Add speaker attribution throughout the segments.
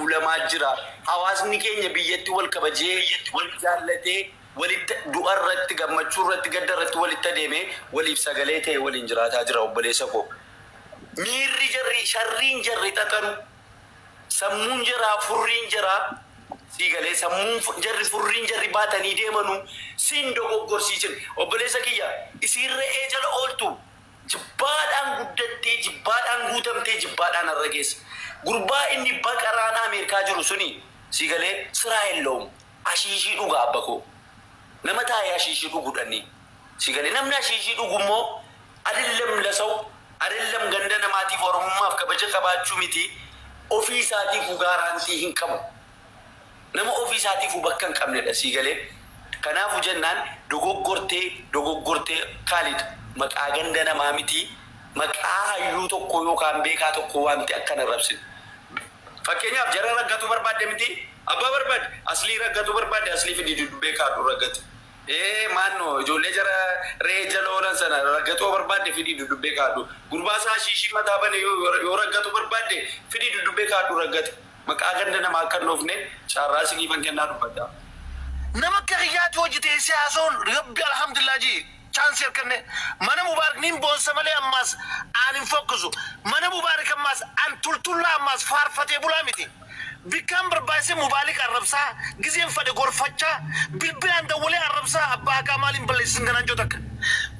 Speaker 1: ulamaa jira hawaasni keenya biyyatti wal kabajee wal jaallatee walitti du'arratti gammachuurratti gaddarratti walitti adeeme waliif sagalee ta'e waliin jiraataa jira obboleessa koo miirri jarri sharriin jarri xaxanu sammuun jara furriin jara sigalee sammuun jarri furriin jarri baatanii deemanu siin dogoggorsiisin obboleessa kiyya isiirra eejala ooltu jibbaadhaan guddattee jibbaadhaan guutamtee jibbaadhaan arrageessa gurbaa inni baqaraan Ameerikaa jiru suni sigalee Israa'eloom ashiishii dhugaa abbakoo nama taa'ee ashiishii dhugudhanii sigalee namni ashiishii dhugummoo adillam lasaw adillam ganda namaatiif oromummaaf kabaja qabaachuu miti ofii isaatiif gaaraantii hin qabu nama ofii isaatiif bakka hin qabnedha sigalee kanaafu jennaan dogoggortee Khalid maqaa ganda namaa miti maqaa hayyuu tokko yookaan beekaa tokko waanti akkana rabsin fakkeenyaaf jara raggatu barbaadde miti abbaa barbaadde aslii raggatu barbaadde aslii fidi beekaa du raggatu maanno ijoollee jara reejaloolan sana raggatu barbaadde fidi beekaa du gurbaasaa shiishii mataa bane yoo raggatu barbaadde fidi beekaa du raggatu maqaa ganda namaa akka noofne chaarraa sinii fankennaa dubbadda nama kiyyaati hojjetee siyaasoon rabbi alhamdulillah ji chance erkanne mana Mubarak nin bonsa male ammas anin fokusu mana Mubarak ammas an tultulla ammas farfate bulamiti bikam barbaise Mubarak arabsa gizem fade gorfacha bilbilan dawle arabsa abba kamalin balisin ganan jotak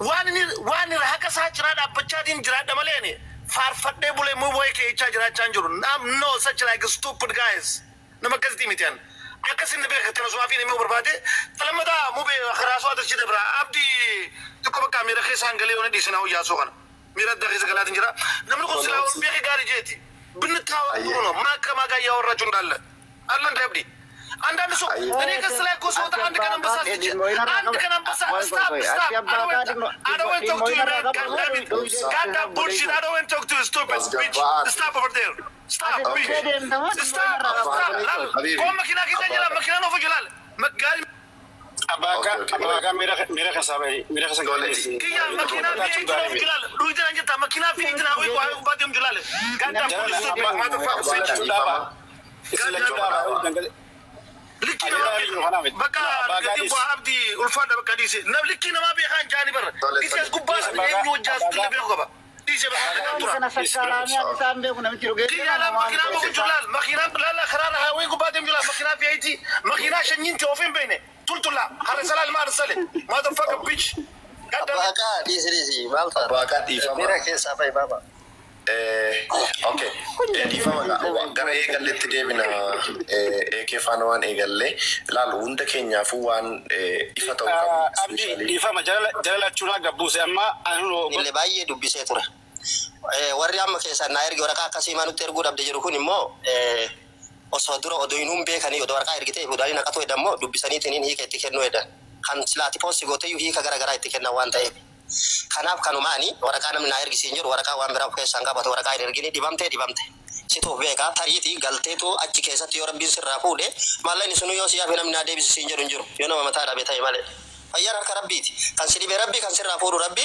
Speaker 1: wani haka sa jira da bacadin jira da malene farfade bule mu boy ke cha jira chanjuru no such like stupid guys nama kasdi mitian أكسر نبي ختنا سوافين مو بربادة فلما دا مو بخراسو هذا الشيء برا أبدي تكون كاميرا خيس هنقلي وندي سناو ياسوغنا ميرا دا خيس قلادين جرا نملكو سلاو بيخي غاري جيتي بنتاو كونو ما كما جاي يورا جندال الله نربدي عندنا نسو أنا كسلا كوسوتا عندك أنا بس عندك أنا بس stop I don't want to talk to you man God that bullshit I don't want to talk to you stupid bitch stop over there stop bitch stop قوم مكينة كذا جلال مكينة نوفو جلال مقال أباكا ميرا خسابي ميرا خسابي كيا مكينة في إنتنا جلال رويدنا نجتا مكينة في إنتنا وبعدهم جلال God that bullshit ما تفهم سيد لكن بقى قديم عبدي والفاده بقى ديسي لكن ما بيخان جاني برا ديسي اسكوباس لين وجاز كل بيخوبا ديسي بقى انا سكراني انسان بيكون متيرو جي لا ماكينه مو جلال ماكينه لا خرارها وين قبادم جلال ماكينه في ايتي ماكينه شنينتي وفين بينه قلت لا هرسل ما رسل ما دفق بيتش
Speaker 2: بقى ديسي مالتا
Speaker 1: بقى ديفا
Speaker 2: ميرا كيس ابي بابا
Speaker 3: okay difa gara eegalletti deebina eekefaan waan eegalle ilaalu hunda keenyaafuu waan ifa ta'uu qabu
Speaker 4: abdi difa jalalachuuna gabbuuse amma anu
Speaker 2: illee baay'ee dubbisee ture warri amma keessaa naa ergi waraqaa akkasii maanutti erguu dhabde jiru kun immoo osoo dura odoyinuun beekanii odoo waraqaa ergitee fuudhanii naqatu edammoo dubbisaniitiin hiika itti kennuu edan kan silaati poosti gooteyyuu hiika garagaraa itti kennan waan ta'eef kanaaf kanumaani waraqaa namni naa ergisiin jiru waraqaa waan biraa keessaan qabate waraqaa ergini dibamte situuf beekaa tariiti galteetu achi keessatti yoo rabbiin sirraa fuudhe maalleen sunu yoo siyaaf namni naa deebisiin jiru yoo nama mataa dhabe ta'e malee fayyaan harka rabbiiti kan si dhibe rabbi kan sirraa fuudhu rabbi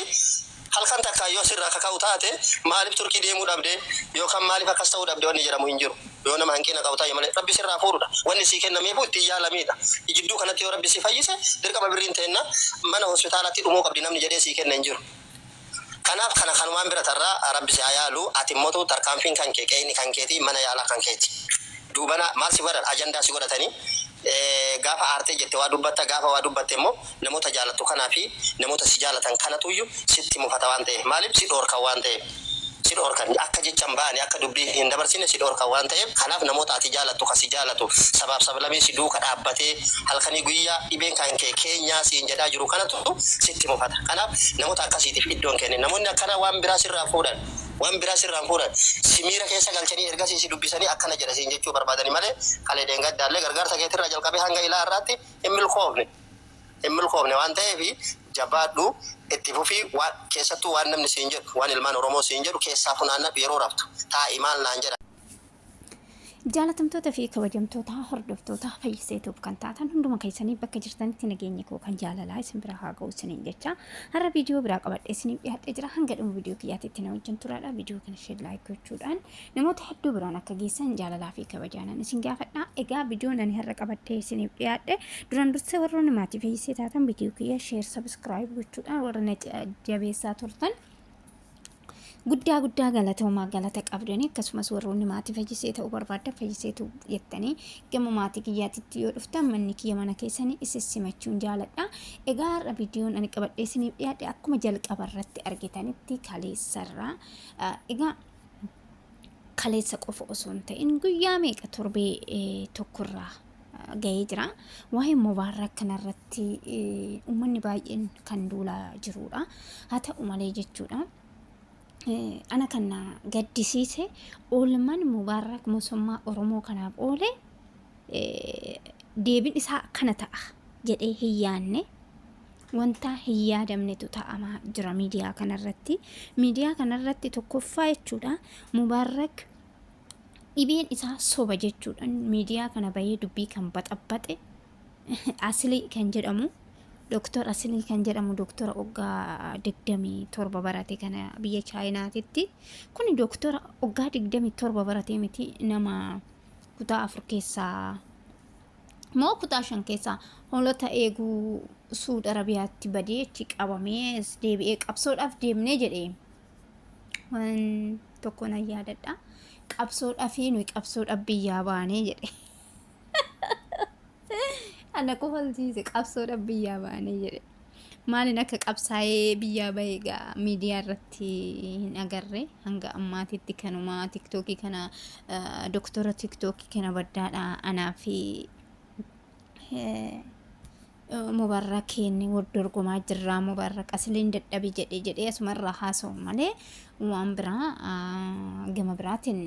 Speaker 2: halkan takka yoo sirraa kaka'u taate maaliif turkii deemuu dhabde yookaan maaliif akkas ta'uu dhabde wanni jedhamu hin jiru yoo nama hanqina qabu ta'e malee rabbi sirraa fuudhudha wanni sii kennameefu itti yaalamiidha ijidduu kanatti yoo rabbi si fayyise dirqama birriin ta'enna mana hospitaalatti dhumuu qabdi namni jedhee sii kenna hin jiru kanaaf kana kanumaan bira tarraa rabbi si ayaalu ati immoo tarkaanfiin kan kee qe'ini kan keeti mana yaalaa kan keeti duubana maal si godhan ajandaa si godhatanii gaafa aartee jette waa dubbatta gaafa waa dubbatte immoo namoota jaalattu kanaa fi namoota si jaalatan kanatuyyuu sitti mufata waan ta'eef maaliif si dhoorkan waan ta'eef si dhoorkan akka jechan baani akka dubbii hin dabarsine si dhoorkan waan ta'eef kanaaf namoota ati jaalattu kasi jaalatu sabaaf sablamii si duuka dhaabbatee halkanii guyyaa dhibeen kan kee keenyaa siin jedhaa jiru kanatu sitti mufata kanaaf namoota akkasiitiif iddoon kenne namoonni akkana waan biraa sirraa fuudhan simiira keessa galchanii ergasii si dubbisanii akkana jedhasiin jechuu barbaadanii malee kalee deengaddaallee gargaarsa keetirraa jalqabee hanga ilaa irraatti hin milkoofne waan ta'eef jabaadhu itti fufii keessattuu waan namni siin jedhu waan ilmaan Oromoo siin jedhu keessaa funaannadhu yeroo raftu taa'i maal naan jedha
Speaker 5: Jaalatamtoota fi kabajamtoota hordoftoota Feyyiseetuuf kan taatan hunduma keessanii bakka jirtanitti nageenya koo kan jaalalaa isin bira haa ga'u isiniin jecha har'a viidiyoo biraa qabadhee isiniif dhiyaatee jira. Hanga dhuma viidiyoo kiyyaatitti na wajjin turaadha. Viidiyoo kana ishee laayik gochuudhaan namoota hedduu biraan akka geessan jaalalaa fi kabajaanan isin gaafadha. Egaa viidiyoon ani har'a qabadhee isiniif dhiyaadhe duraan dursee warroonni maatii Feyyisee taatan viidiyoo kiyya sheer sabskiraayib gochuudhaan warra na jabeessaa turtan guddaa galatoomaa galata qabdanii akkasumas warroonni maatii Feyyisee ta'uu barbaaddan Feyyiseetu jettanii gama maatii kiyyaatitti yoo dhuftan manni kiyya mana keessanii isin simachuun jaaladha. Egaa har'a viidiyoon ani qabadhee isiniif dhiyaadhe akkuma jalqaba irratti argitanitti kaleessarraa egaa kaleessa qofa osoo hin ta'in guyyaa meeqa torbee tokkorraa ga'ee jira. Waa'ee Mubarak kanarratti uummanni baay'een kan duulaa jirudha. Haa ta'u malee jechuudha. Ana kana gaddisiise oolman Mubarak mootummaa Oromoo kanaaf oole deebiin isaa kana ta'a jedhee hin yaanne wanta hin yaadamnetu ta'amaa jira miidiyaa kanarratti. Miidiyaa kanarratti tokkoffaa jechuudha Mubarak dhibeen isaa soba jechuudhaan miidiyaa kana bahee dubbii kan baxabbaxe Asilii kan jedhamu Doktor Asilii kan jedhamu doktora oggaa 27 barate kana biyya Chaayinaatitti. Kuni doktora oggaa 27 barate miti nama kutaa 4 keessaa moo kutaa 5 keessaa hoolota eeguu Suudi Arabiyaatti badee achi qabamee deebi'ee qabsoodhaaf deemnee jedhee waan tokko na yaadadha. Qabsoodhaaf nuyi qabsoodhaaf biyyaa baanee jedhe. Ana kofalchiise qabsoodhaaf biyyaa baanee jedhe. Maaliin akka qabsaa'ee biyyaa bahee egaa miidiyaa irratti hin agarre hanga ammaatitti kanuma tiktookii kana doktora tiktookii kana baddaadha anaa fi Mubarak inni waldorgomaa jirra. Mubarak Asiliin dadhabe jedhee asumarraa haasa'u malee waan biraa gama biraatiin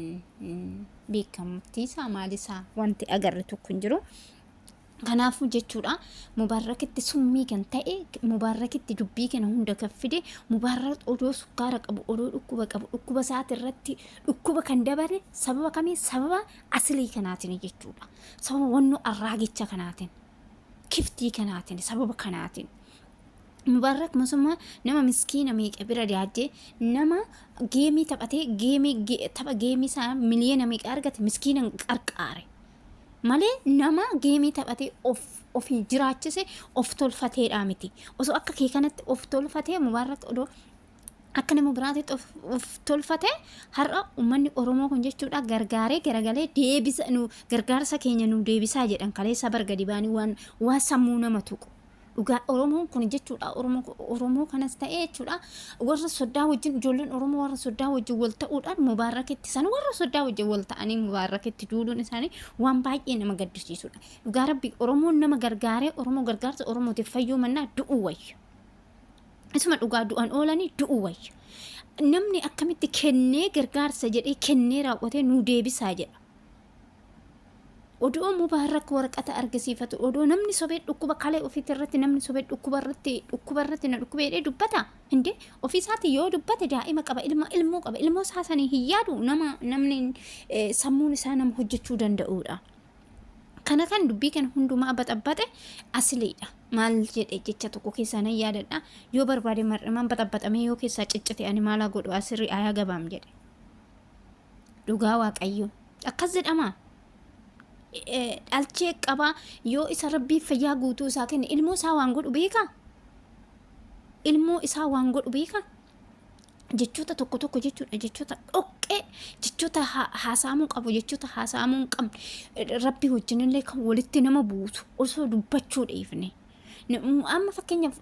Speaker 5: beekamtiisa maalisaa wanti agarre tokko hin jiru. Kanaafuu jechuudha Mubarakitti summii kan ta'e Mubarakitti dubbii kana hunda kan fide Mubarak odoo sukkaara qabu odoo dhukkuba qabu dhukkuba isaati irratti dhukkuba kan dabale sababa kamii sababa Asilii kanaatiin jechuudha. Sababa wannu arraagicha kanaatiin kiftii kanaatiin sababa kanaatiin Mubarak mootummaa nama miskiina meeqa bira daajee nama geemii taphatee tapha geemii isaa miliyoona meeqa argate miskiina qarqaare malee nama geemii taphatee ofii jiraachise of tolfateedha miti. Osoo akka kee kanatti of tolfatee Mubarak odoo akka nama biraatitti of tolfatee har'a uummanni Oromoo kun jechuudha gargaaree garagalee deebisa nu gargaarsa keenya nu deebisaa jedhan kaleessa bargadi baanii waan sammuu nama tuqu. Dhugaa Oromoon kun jechuudha Oromoo kanas ta'ee jechuudha warra soddaa wajjin ijoolleen Oromoo warra soddaa wajjin wal ta'uudhaan Mubarakitti san warra soddaa wajjin wal ta'anii Mubarakitti duuluun isaanii waan baay'ee nama gaddisiisudha. Dhugaa Rabbi Oromoon nama gargaaree Oromoo gargaarsa Oromootiif fayyuu mannaa du'uu wayya. Isuma dhugaa du'an oolanii du'uu wayya. Namni akkamitti kennee gargaarsa jedhee kennee raawwatee nu deebisaa jedha. Odoo Mubarak waraqata argisiifatu odoo namni sobee dhukkuba kalee ofiitti irratti namni sobee dhukkuba irratti na dhukkubee dubbata hinde ofiisaati yoo dubbate daa'ima qaba ilmoo qaba ilmoo saasanii hin yaadu namni sammuun isaa nama hojjechuu danda'udha. Kana kan dubbii kana hundumaa baxabbaxe Asiliidha. Maal jedhe jecha tokko keessaa nan yaadadha. Yoo barbaade mar'imaan baxabbaxamee yoo keessaa ciccite ani maalaa godhu Asirri ayaa gabaam jedhe. Dhugaa Waaqayyo akkas jedhama. Dhalchee qaba yoo isa Rabbii fayyaa guutuu isaa kenne ilmoo isaa waan godhu beeka. Ilmoo isaa waan godhu beeka. Jechoota tokko jechuudha jechoota dhoqqee jechoota haasaamuu qabu jechoota haasaamuu hin qabne Rabbii wajjinillee kan walitti nama buusu osoo dubbachuu dhiifne. Amma fakkeenyaaf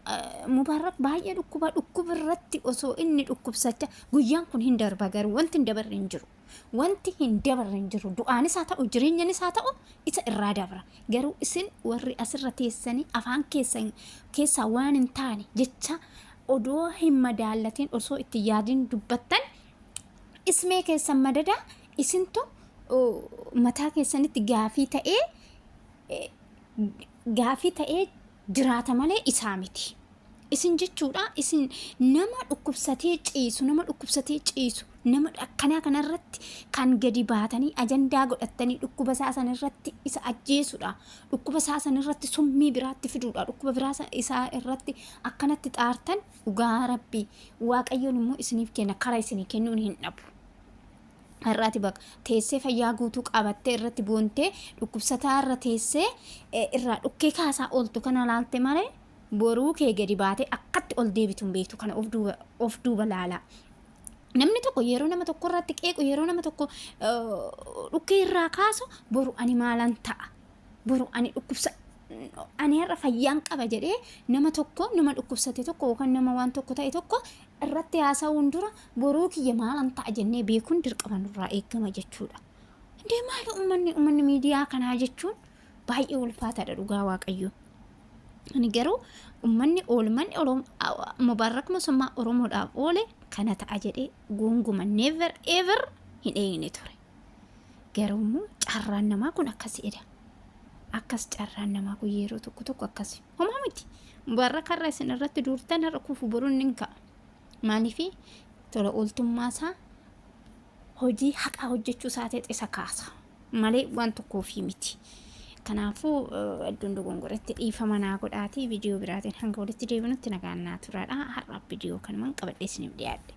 Speaker 5: Mubarak baay'ee dhukkuba irratti osoo inni dhukkubsacha guyyaan kun hin darba garuu wanti hin dabarre hin jiru. Wanti hin dabarre hin jiru du'aanis haa ta'u jireenyanis haa ta'u isa irraa dabra. Garuu isin warri asirra teessanii afaan keessaa waan hin taane jecha odoo hin madaallatiin osoo itti yaadin dubbattan ismee keessan madada isintu mataa keessanitti gaafii ta'ee jiraata malee isaa miti. isin jechuudha isin nama dhukkubsatee ciisu nama akkanaa kanarratti kan gadi baatanii ajandaa godhatanii dhukkuba isaa sanirratti isa ajjeesudha dhukkuba isaa sanirratti summii biraatti fiduudha dhukkuba biraa isaa irratti akkanatti xaartan dhugaa rabbii waaqayyoon immoo isiniif kenna karaa isinii kennuun hin dhabu. Har'aati bakka teessee fayyaa guutuu qabattee irratti boontee dhukkubsataa irra teessee irraa dhukkee kaasaa ooltu kana laalte malee boruu kee gadi baatee akkatti ol deebituun beektu kana of duuba laalaa. Namni tokko yeroo nama tokko irratti qeequ yeroo nama tokko dhukkee irraa kaasu boru ani maalan ta'a boru ani dhukkubsa ani har'a fayyaan qaba jedhee nama tokko nama dhukkubsate tokko yookaan nama waan tokko ta'e tokko irratti haasa'uun dura boruu kiyya maalan ta'a jennee beekuun dirqama nurraa eegama jechuudha. Indee maali uummanni miidiyaa kanaa jechuun baay'ee ulfaataadha dhugaa waaqayyoo. Ani garuu uummanni Mubarak Musummaa Oromoodhaaf oole kana ta'a jedhee gonguma never ever hin eegne ture. Garuu immoo carraan namaa kun akkasiidha. Akkas carraan namaa kun yeroo tokko akkasi. Homaa miti. Mubarak har'a isin irratti duurtan har'a kufu boruun ni ka'a. Maaliif tola ooltummaa isaa hojii haqaa hojjechuu isaatii isa kaasa malee waan tokkoofi miti. Kanaafuu iddoon dogongoratti dhiifama naa godhaatii viidiyoo biraatiin hanga walitti deebinutti nagaan naa turaadha. Har'aaf viidiyoo kanumaan qabadhee isiniif dhiyaadhe.